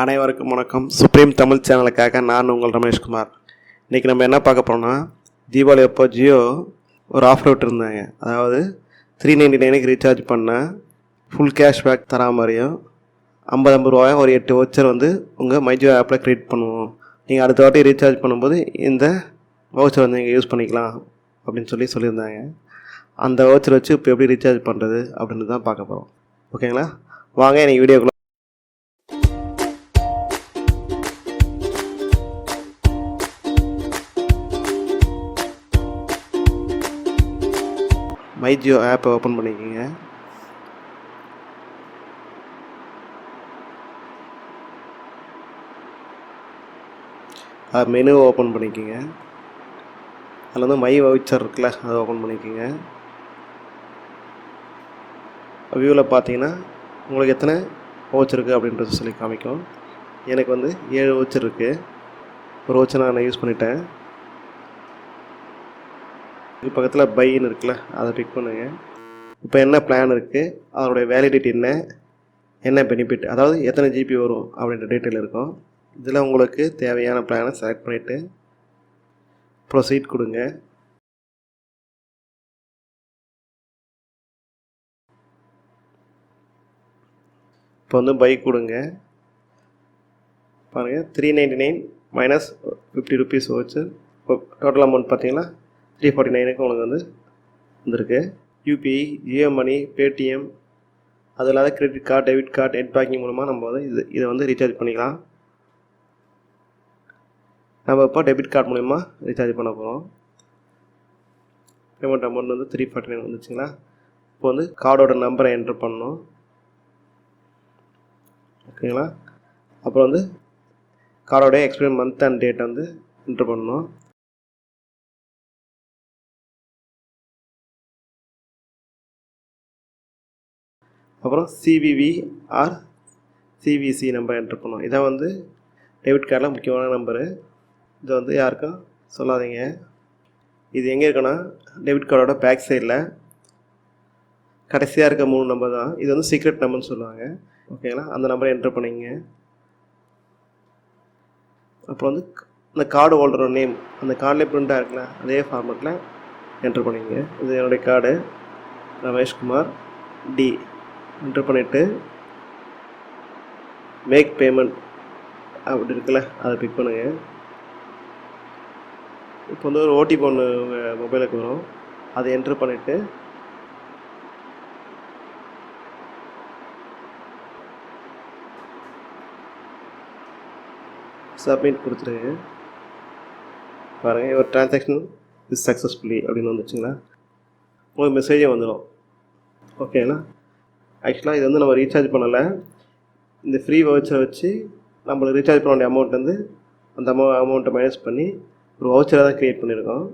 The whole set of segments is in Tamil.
அனைவருக்கும் வணக்கம். சுப்ரீம் தமிழ் சேனலுக்காக நான் உங்கள் ரமேஷ்குமார். இன்றைக்கி நம்ம என்ன பார்க்க போகிறோம்னா, தீபாவளி அப்போ ஜியோ ஒரு ஆஃபர் விட்டுருந்தாங்க. அதாவது 399க்கு ரீசார்ஜ் பண்ண ஃபுல் கேஷ்பேக் தரா மாதிரியும் 50 ரூபாயும் ஒரு 8 வவுச்சர் வந்து உங்கள் மைஜியோ ஆப்பில் க்ரியேட் பண்ணுவோம். நீங்கள் அடுத்த வாட்டி ரீசார்ஜ் பண்ணும்போது இந்த வவுச்சர் வந்து நீங்கள் யூஸ் பண்ணிக்கலாம் அப்படின்னு சொல்லியிருந்தாங்க. அந்த வவுச்சர் வச்சு இப்போ எப்படி ரீசார்ஜ் பண்ணுறது அப்படின்னு தான் பார்க்க போகிறோம். ஓகேங்களா? வாங்க எனக்கு வீடியோக்குள்ள மைஜியோ ஆப்பை ஓப்பன் பண்ணிக்கோங்க. மெனுவை ஓப்பன் பண்ணிக்கோங்க. அதில் வந்து மை வவுச்சர் இருக்குல்ல, அதை ஓப்பன் பண்ணிக்கோங்க. வியூவில் பார்த்தீங்கன்னா உங்களுக்கு எத்தனை வவுச்சர் இருக்குது அப்படின்றது சொல்லி காமிக்கும். எனக்கு வந்து 7 வவுச்சர் இருக்குது. ஒரு வவுச்சர் நான் யூஸ் பண்ணிட்டேன். இது பக்கத்தில் பைன்னு இருக்குல்ல, அதை பிக் பண்ணுங்கள். இப்போ என்ன பிளான் இருக்குது, அதனுடைய வேலிடிட்டி என்ன பெனிஃபிட், அதாவது எத்தனை ஜிபி வரும் அப்படின்ற டீட்டெயில் இருக்கும். இதில் உங்களுக்கு தேவையான பிளானை செலக்ட் பண்ணிவிட்டு ப்ரொசீட் கொடுங்க. இப்போ வந்து பை கொடுங்க. பாருங்கள், 399 மைனஸ் 50 ருபீஸ் வச்சு இப்போ டோட்டல் அமௌண்ட் பார்த்தீங்கன்னா 349க்கு உங்களுக்கு வந்து வந்திருக்கு. யூபிஐ, ஜியோ மணி, பேடிஎம், அது இல்லாத credit card, debit card, net banking மூலமாக நம்ம வந்து இதை வந்து ரீசார்ஜ் பண்ணிக்கலாம். நம்ம இப்போ டெபிட் கார்டு மூலிமா ரீசார்ஜ் பண்ண போகிறோம். பேமெண்ட் அமௌண்ட் வந்து 349 வந்துச்சுங்களா. இப்போ வந்து கார்டோட நம்பரை என்ட்ரு பண்ணணும். ஓகேங்களா? அப்புறம் வந்து கார்டோட எக்ஸ்பைரி மந்த் அண்ட் டேட் வந்து என்ட்ரு பண்ணணும். அப்புறம் CVV or CVC number enter பண்ணோம். இதான் வந்து டெபிட் கார்டில் முக்கியமான நம்பரு. இதை வந்து யாருக்கும் சொல்லாதீங்க. இது எங்கே இருக்குன்னா, டெபிட் கார்டோட பேக் சைடில் கடைசியாக இருக்க 3 நம்பர் தான். இது வந்து சீக்ரெட் நம்பர்னு சொல்லுவாங்க. ஓகேங்களா? அந்த நம்பரை என்ட்ரு பண்ணிங்க. அப்புறம் வந்து அந்த கார்டு ஹோல்டரோட நேம் அந்த கார்டில் பிரிண்டாக இருக்குல்ல, அதே ஃபார்மேட்டில் என்ட்ரு பண்ணிங்க. இது என்னுடைய கார்டு ரமேஷ்குமார் டி. என்ட்ரு பண்ணிவிட்டு மேக் பேமெண்ட் அப்படி இருக்குல்ல, அதை பிக் பண்ணுங்கள். இப்போ வந்து ஒரு ஓடிபி ஒன்று உங்கள் மொபைலுக்கு வரும். அதை என்ட்ரு பண்ணிவிட்டு சப்மிட் கொடுத்துருங்க. பாருங்கள், ஒரு டிரான்சாக்ஷன் இஸ் சக்ஸஸ்ஃபுல்லி அப்படின்னு வந்துச்சுங்களா, உங்களுக்கு மெசேஜே வந்துடும். ஓகேங்களா? ஆக்சுவலாக இது வந்து நம்ம ரீசார்ஜ் பண்ணலை. இந்த ஃப்ரீ வவுச்சரை வச்சு நம்மளுக்கு ரீசார்ஜ் பண்ண வேண்டிய அமௌண்ட் வந்து அந்த அமௌண்ட்டை மைனஸ் பண்ணி ஒரு வவுச்சராக தான் க்ரியேட் பண்ணியிருக்கோம்.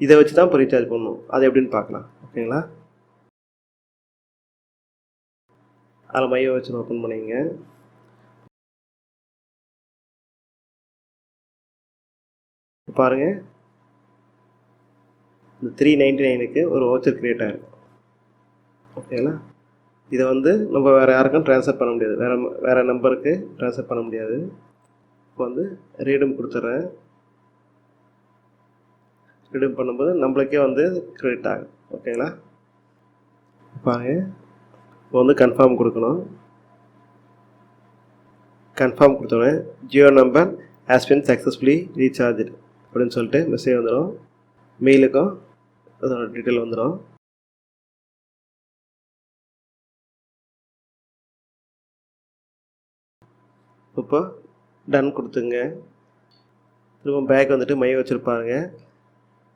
இதை வச்சு தான் இப்போ ரீசார்ஜ் பண்ணணும். அது எப்படின்னு பார்க்கலாம். ஓகேங்களா? அதில் மை வவுச்சர் ஓப்பன் பண்ணிங்க. பாருங்கள், இந்த 399க்கு ஒரு வவுச்சர் க்ரியேட் ஆகிருக்கும். ஓகேங்களா? இதை வந்து நம்ம வேறு யாருக்கும் ட்ரான்ஸ்ஃபர் பண்ண முடியாது, வேறு நம்பருக்கு ட்ரான்ஸ்ஃபர் பண்ண முடியாது. இப்போ வந்து ரீடம் கொடுத்துட்றேன். ரீடம் பண்ணும்போது நம்மளுக்கே வந்து கிரெடிட் ஆகும். ஓகேங்களா? பாருங்கள், இப்போ வந்து கன்ஃபார்ம் கொடுக்கணும். கன்ஃபார்ம் கொடுத்தோன்னே Jio number has been successfully recharge அப்படின்னு சொல்லிட்டு மெசேஜ் வந்துடும். மெயிலுக்கும் அதோட டீட்டெயில் வந்துடும். இப்போ டன் கொடுத்துங்க. திரும்ப பேக் வந்துட்டு மை வச்சுருப்பாருங்க.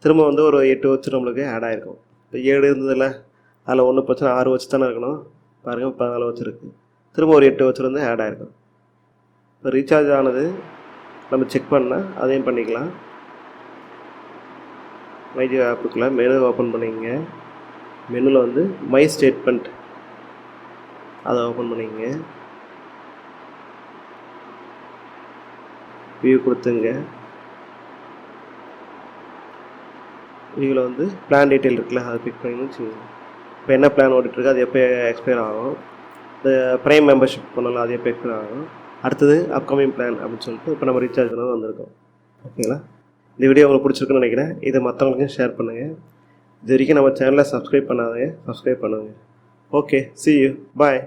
திரும்ப வந்து ஒரு 8 வச்சு நம்மளுக்கு ஆட் ஆகிருக்கும். இப்போ 7 இருந்ததில்ல, அதில் 1 பிரச்சனை 6 வச்சு தானே இருக்கணும். பாருங்கள், 14 வச்சுருக்கு. திரும்ப ஒரு 8 வச்சு வந்து ஆட் ஆகிருக்கும். இப்போ ரீசார்ஜ் ஆனது நம்ம செக் பண்ணால் அதையும் பண்ணிக்கலாம். மைஜியோ ஆப்புக்குள்ளே மெனு ஓப்பன் பண்ணிங்க. மெனுவில் வந்து மை ஸ்டேட்மெண்ட் அதை ஓப்பன் பண்ணிங்க. வியூ கொடுத்துங்க. வியூவில் வந்து பிளான் டீட்டெயில் இருக்குல்ல, அதை பிக் பண்ணிங்கன்னு வச்சுக்கோங்க. இப்போ என்ன பிளான் ஓடிட்டுருக்கு, அது எப்போ எக்ஸ்பயர் ஆகும், இந்த ப்ரைம் மெம்பர்ஷிப் பண்ணலாம், அது எப்போ எக்ஸ்பயர் ஆகும், அடுத்தது அப்கமிங் பிளான் அப்படின்னு சொல்லிட்டு இப்போ நம்ம ரீசார்ஜ் பண்ணது வந்திருக்கோம். ஓகேங்களா? இந்த வீடியோ உங்களுக்கு பிடிச்சிருக்குன்னு நினைக்கிறேன். இதை மற்றவங்களுக்கும் ஷேர் பண்ணுங்கள். இது வரைக்கும் நம்ம சேனலை சப்ஸ்கிரைப் பண்ணாதீங்க, சப்ஸ்கிரைப் பண்ணுங்கள். Okay, see you, bye.